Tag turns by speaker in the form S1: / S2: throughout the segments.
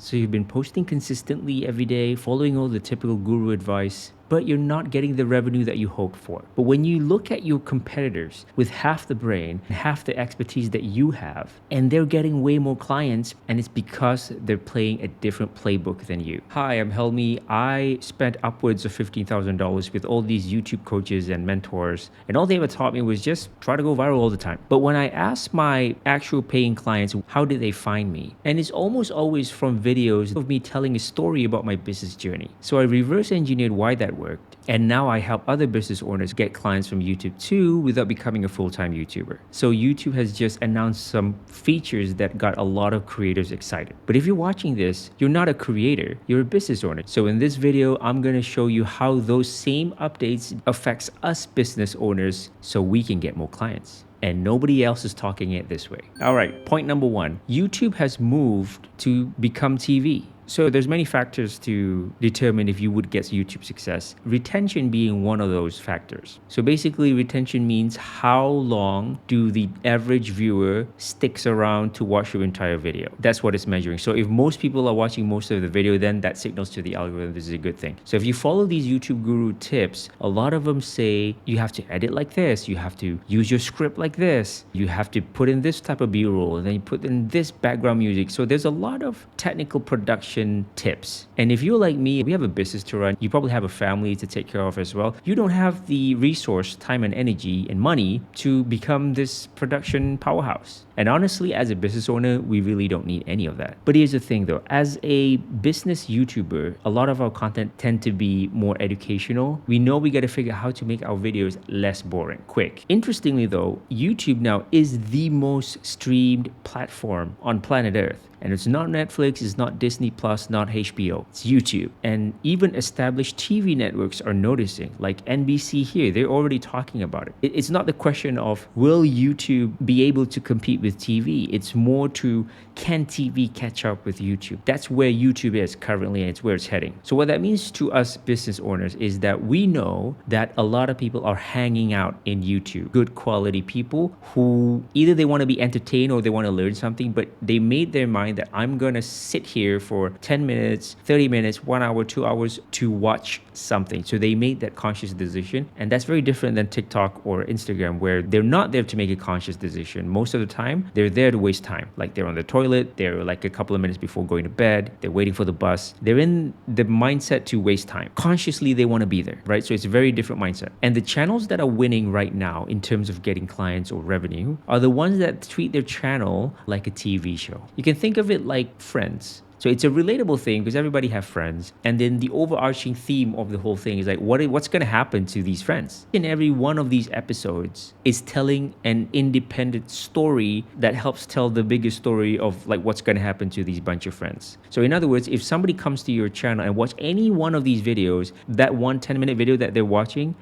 S1: So you've been posting consistently every day, following all the typical guru advice, but you're not getting the revenue that you hoped for. But when you look at your competitors with half the brain, half the expertise that you have, and they're getting way more clients, and it's because they're playing a different playbook than you. Hi, I'm Helmi. I spent upwards of $15,000 with all these YouTube coaches and mentors, and all they ever taught me was just try to go viral all the time. But when I asked my actual paying clients, how did they find me? And it's almost always from videos of me telling a story about my business journey. So I reverse engineered why that worked. And now I help other business owners get clients from YouTube too without becoming a full-time YouTuber. So YouTube has just announced some features that got a lot of creators excited. But if you're watching this, you're not a creator, you're a business owner. So in this video, I'm going to show you how those same updates affects us business owners so we can get more clients. And nobody else is talking it this way. All right, point number one, YouTube has moved to become TV. So there's many factors to determine if you would get YouTube success, retention being one of those factors. So basically retention means how long do the average viewer sticks around to watch your entire video. That's what it's measuring. So if most people are watching most of the video, then that signals to the algorithm this is a good thing. So if you follow these YouTube guru tips, a lot of them say you have to edit like this, you have to use your script like this, you have to put in this type of B-roll, and then you put in this background music. So there's a lot of technical production tips. And if you're like me, we have a business to run, you probably have a family to take care of as well. You don't have the resource, time and energy and money to become this production powerhouse. And honestly, as a business owner, we really don't need any of that. But here's the thing though, as a business YouTuber, a lot of our content tend to be more educational. We know we got to figure out how to make our videos less boring, quick. Interestingly though, YouTube now is the most streamed platform on planet Earth. And it's not Netflix, it's not Disney Plus, not HBO, it's YouTube. And even established TV networks are noticing, like NBC here, they're already talking about it. It's not the question of, will YouTube be able to compete with TV? It's more to, can TV catch up with YouTube? That's where YouTube is currently and it's where it's heading. So what that means to us business owners is that we know that a lot of people are hanging out in YouTube. Good quality people who either they want to be entertained or they want to learn something, but they made their mind that I'm going to sit here for 10 minutes, 30 minutes, 1 hour, 2 hours to watch something. So they made that conscious decision. And that's very different than TikTok or Instagram, where they're not there to make a conscious decision. Most of the time, they're there to waste time. Like they're on the toilet, they're like a couple of minutes before going to bed, they're waiting for the bus. They're in the mindset to waste time. Consciously, they want to be there, right? So it's a very different mindset. And the channels that are winning right now in terms of getting clients or revenue are the ones that treat their channel like a TV show. You can think of it like Friends. So it's a relatable thing because everybody have friends. And then the overarching theme of the whole thing is like, what's going to happen to these friends? In every one of these episodes is telling an independent story that helps tell the bigger story of like what's going to happen to these bunch of friends. So in other words, if somebody comes to your channel and watch any one of these videos, that 1 10-minute video that they're watching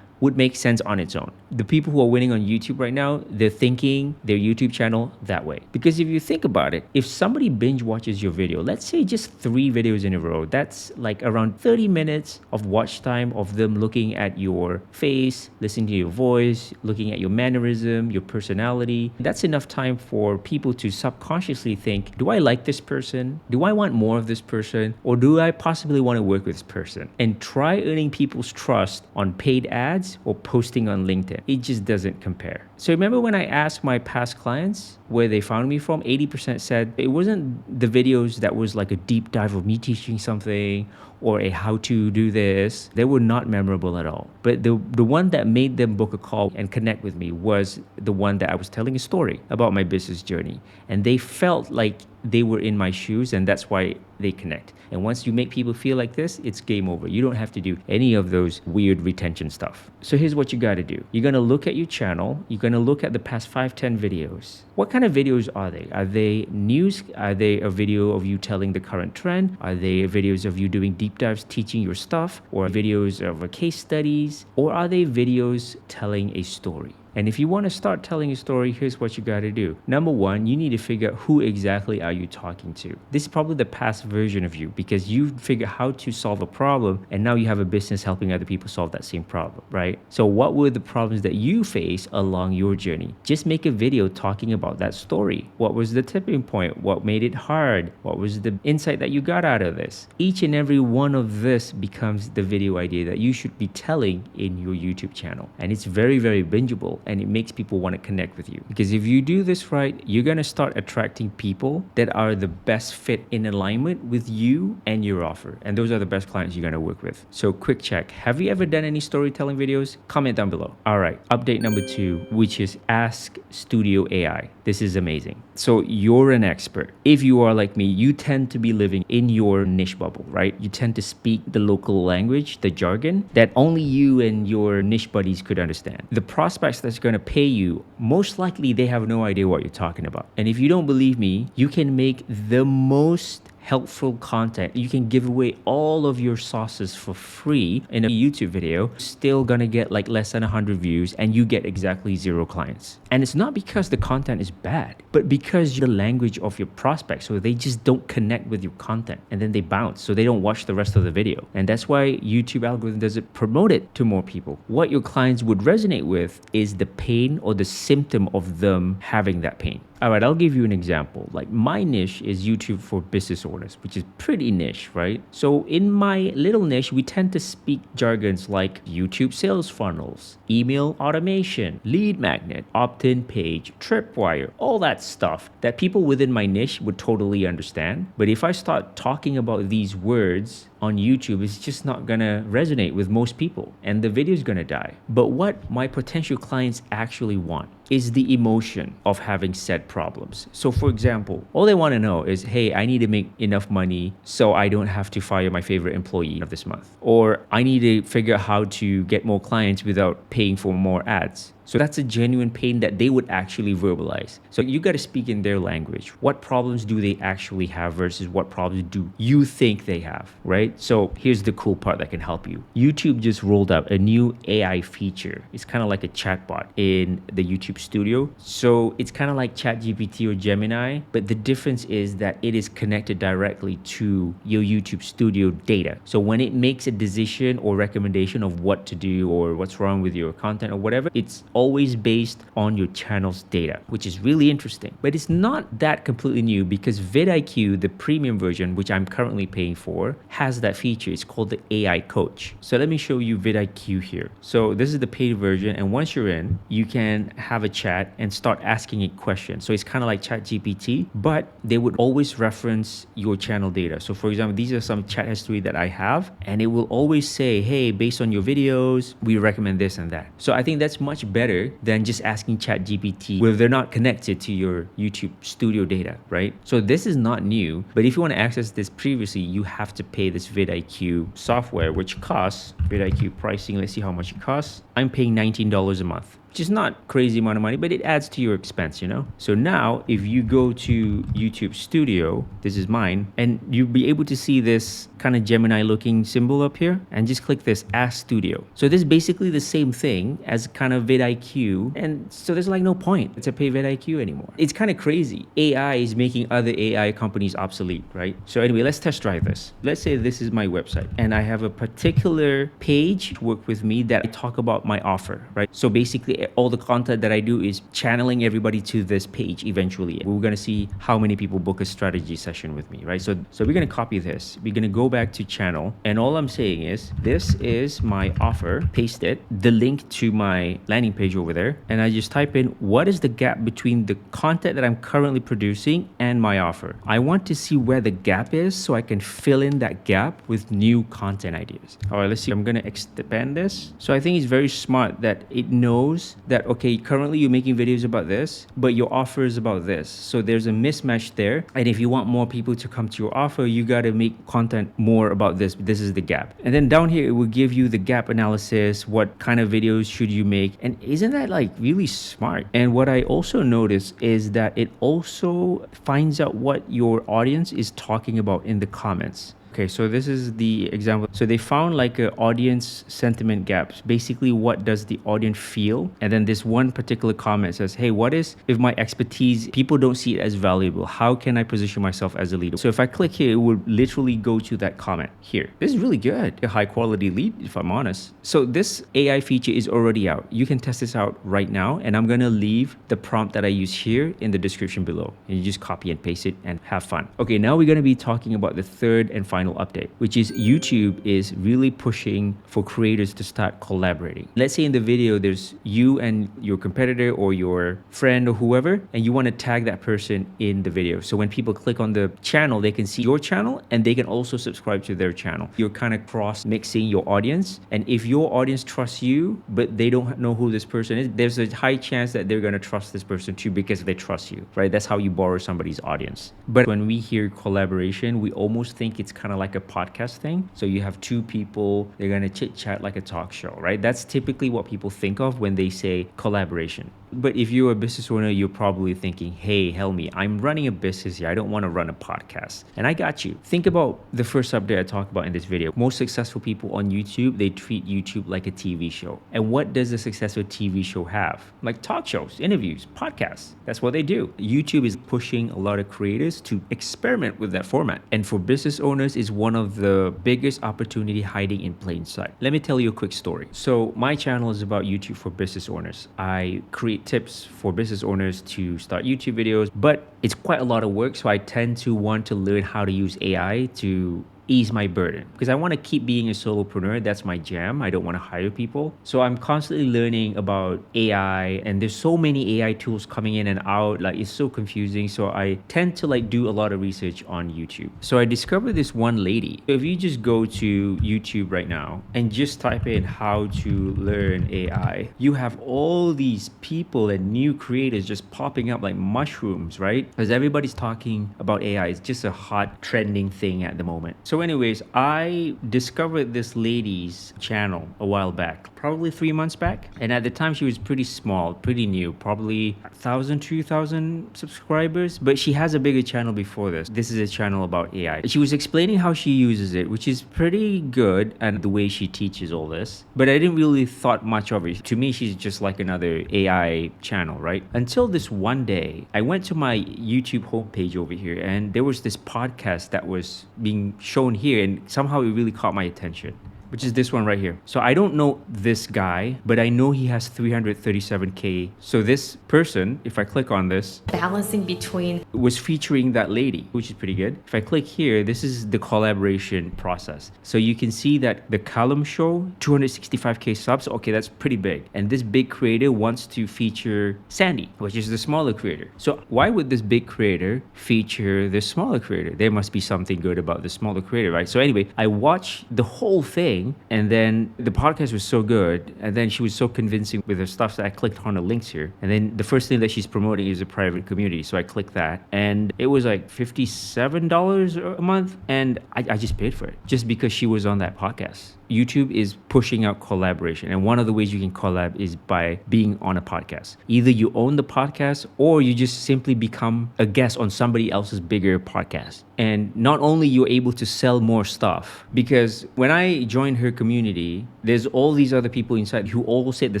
S1: would make sense on its own. The people who are winning on YouTube right now, they're thinking their YouTube channel that way. Because if you think about it, if somebody binge watches your video, let's say just 3 videos in a row, that's like around 30 minutes of watch time of them looking at your face, listening to your voice, looking at your mannerism, your personality. That's enough time for people to subconsciously think, do I like this person? Do I want more of this person? Or do I possibly want to work with this person? And try earning people's trust on paid ads or posting on LinkedIn. It just doesn't compare. So remember when I asked my past clients where they found me from, 80% said it wasn't the videos that was like a deep dive of me teaching something or a how to do this. They were not memorable at all. But the one that made them book a call and connect with me was the one that I was telling a story about my business journey. And they felt like they were in my shoes, and that's why they connect. And once you make people feel like this, it's game over. You don't have to do any of those weird retention stuff. So here's what you got to do. You're going to look at your channel. You're going to look at the past 5-10 videos. What kind of videos are they? Are they news? Are they a video of you telling the current trend? Are they videos of you doing deep dives, teaching your stuff? Or videos of case studies? Or are they videos telling a story? And if you want to start telling a story, here's what you got to do. Number one, you need to figure out who exactly are you talking to. This is probably the past version of you because you figured how to solve a problem and now you have a business helping other people solve that same problem, right? So what were the problems that you faced along your journey? Just make a video talking about that story. What was the tipping point? What made it hard? What was the insight that you got out of this? Each and every one of this becomes the video idea that you should be telling in your YouTube channel. And it's very, very bingeable and it makes people want to connect with you. Because if you do this right, you're going to start attracting people that are the best fit in alignment with you and your offer. And those are the best clients you're going to work with. So quick check. Have you ever done any storytelling videos? Comment down below. All right. Update number 2, which is Ask Studio AI. This is amazing. So you're an expert. If you are like me, you tend to be living in your niche bubble, right? You tend to speak the local language, the jargon that only you and your niche buddies could understand. The prospects that's going to pay you, most likely they have no idea what you're talking about. And if you don't believe me, you can make the most helpful content. You can give away all of your sauces for free in a YouTube video, still gonna get like less than 100 views and you get exactly 0 clients. And it's not because the content is bad, but because the language of your prospects, so they just don't connect with your content and then they bounce, so they don't watch the rest of the video. And that's why YouTube algorithm doesn't promote it to more people. What your clients would resonate with is the pain or the symptom of them having that pain. All right, I'll give you an example. Like my niche is YouTube for business owners, which is pretty niche, right? So in my little niche, we tend to speak jargons like YouTube sales funnels, email automation, lead magnet, opt-in page, tripwire, all that stuff that people within my niche would totally understand. But if I start talking about these words on YouTube, it's just not gonna resonate with most people and the video is gonna die. But what my potential clients actually want is the emotion of having said problems. So for example, all they want to know is, hey, I need to make enough money so I don't have to fire my favorite employee of this month. Or I need to figure out how to get more clients without paying for more ads. So that's a genuine pain that they would actually verbalize. So you got to speak in their language. What problems do they actually have versus what problems do you think they have, right? So here's the cool part that can help you. YouTube just rolled out a new AI feature. It's kind of like a chatbot in the YouTube Studio. So it's kind of like ChatGPT or Gemini, but the difference is that it is connected directly to your YouTube Studio data. So when it makes a decision or recommendation of what to do or what's wrong with your content or whatever, it's always based on your channel's data, which is really interesting. But it's not that completely new because vidIQ, the premium version, which I'm currently paying for, has that feature. It's called the AI Coach. So let me show you vidIQ here. So this is the paid version, and once you're in, you can have a chat and start asking it questions. So it's kind of like ChatGPT, but they would always reference your channel data. So for example, these are some chat history that I have, and it will always say, hey, based on your videos, we recommend this and that. So I think that's much better than just asking ChatGPT where they're not connected to your YouTube Studio data, right? So this is not new, but if you want to access this previously, you have to pay this vidIQ software, which costs, vidIQ pricing, let's see how much it costs. I'm paying $19 a month, which is not crazy amount of money, but it adds to your expense, you know? So now if you go to YouTube Studio, this is mine, and you'll be able to see this kind of Gemini looking symbol up here, and just click this Ask Studio. So this is basically the same thing as kind of vidIQ, and so there's like no point to pay vidIQ anymore. It's kind of crazy. AI is making other AI companies obsolete, right? So anyway, let's test drive this. Let's say this is my website, and I have a particular page work with me that I talk about my offer, right? So basically all the content that I do is channeling everybody to this page eventually. We're going to see how many people book a strategy session with me, right? So we're going to copy this. We're going to go back to channel, and all I'm saying is this is my offer, paste it, the link to my landing page over there, and I just type in what is the gap between the content that I'm currently producing and my offer. I want to see where the gap is so I can fill in that gap with new content ideas. All right, let's see. I'm going to expand this. So I think it's very smart that it knows that, okay, currently you're making videos about this, but your offer is about this. So there's a mismatch there. And if you want more people to come to your offer, you got to make content more about this. This is the gap. And then down here, it will give you the gap analysis. What kind of videos should you make? And isn't that like really smart? And what I also notice is that it also finds out what your audience is talking about in the comments. Okay, so this is the example. So they found like a audience sentiment gaps. Basically, what does the audience feel? And then this one particular comment says, hey, what is if my expertise, people don't see it as valuable? How can I position myself as a leader? So if I click here, it will literally go to that comment here. This is really good. A high quality lead, if I'm honest. So this AI feature is already out. You can test this out right now. And I'm going to leave the prompt that I use here in the description below. And you just copy and paste it and have fun. Okay, now we're going to be talking about the third and final update, which is YouTube is really pushing for creators to start collaborating. Let's say in the video, there's you and your competitor or your friend or whoever, and you want to tag that person in the video. So when people click on the channel, they can see your channel and they can also subscribe to their channel. You're kind of cross mixing your audience. And if your audience trusts you, but they don't know who this person is, there's a high chance that they're going to trust this person too because they trust you, right? That's how you borrow somebody's audience. But when we hear collaboration, we almost think it's kind of like a podcast thing. So you have two people, they're going to chit chat like a talk show, right? That's typically what people think of when they say collaboration. But if you're a business owner, you're probably thinking, hey, help me. I'm running a business here. I don't want to run a podcast. And I got you. Think about the first update I talked about in this video. Most successful people on YouTube, they treat YouTube like a TV show. And what does a successful TV show have? Like talk shows, interviews, podcasts. That's what they do. YouTube is pushing a lot of creators to experiment with that format. And for business owners, it's one of the biggest opportunity hiding in plain sight. Let me tell you a quick story. So my channel is about YouTube for business owners. I create tips for business owners to start YouTube videos, but it's quite a lot of work. So I tend to want to learn how to use AI to ease my burden because I want to keep being a solopreneur. That's my jam. I don't want to hire people. So I'm constantly learning about AI, and there's so many AI tools coming in and out. Like it's so confusing. So I tend to like do a lot of research on YouTube. So I discovered this one lady. If you just go to YouTube right now and just type in how to learn AI, you have all these people and new creators just popping up like mushrooms, right? Because everybody's talking about AI. It's just a hot trending thing at the moment. So anyways, I discovered this lady's channel a while back, probably 3 months back. And at the time she was pretty small, pretty new, probably 1,000, 2,000 subscribers. But she has a bigger channel before this. This is a channel about AI. She was explaining how she uses it, which is pretty good, and the way she teaches all this. But I didn't really thought much of it. To me, she's just like another AI channel, right? Until this one day, I went to my YouTube homepage over here, and there was this podcast that was being shown here, and somehow it really caught my attention, which is this one right here. So I don't know this guy, but I know he has 337K. So this person, if I click on this,
S2: balancing between,
S1: was featuring that lady, which is pretty good. If I click here, this is the collaboration process. So you can see that the Callum Show, 265K subs. Okay, that's pretty big. And this big creator wants to feature Sandy, which is the smaller creator. So why would this big creator feature the smaller creator? There must be something good about the smaller creator, right? So anyway, I watched the whole thing, and then the podcast was so good, and then she was so convincing with her stuff that I clicked on the links here. And then the first thing that she's promoting is a private community, so I clicked that, and it was like $57 a month, and I just paid for it just because she was on that podcast. YouTube is pushing out collaboration, and one of the ways you can collab is by being on a podcast. Either you own the podcast or you just simply become a guest on somebody else's bigger podcast. And not only you're able to sell more stuff, because when I joined her community, there's all these other people inside who all said the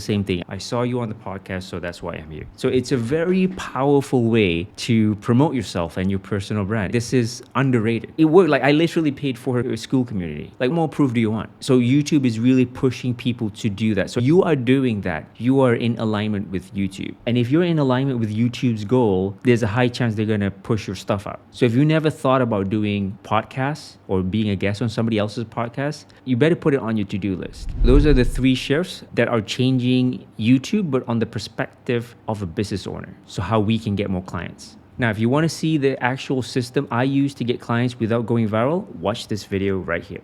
S1: same thing. I saw you on the podcast, so that's why I'm here. So it's a very powerful way to promote yourself and your personal brand. This is underrated. It worked. Like I literally paid for her Skool community. Like more proof do you want? So YouTube is really pushing people to do that. So you are doing that. You are in alignment with YouTube. And if you're in alignment with YouTube's goal, there's a high chance they're going to push your stuff out. So if you never thought about doing podcasts or being a guest on somebody else's podcast, you better put it on your to-do list. Those are the 3 shifts that are changing YouTube, but on the perspective of a business owner. So how we can get more clients. Now, if you want to see the actual system I use to get clients without going viral, watch this video right here.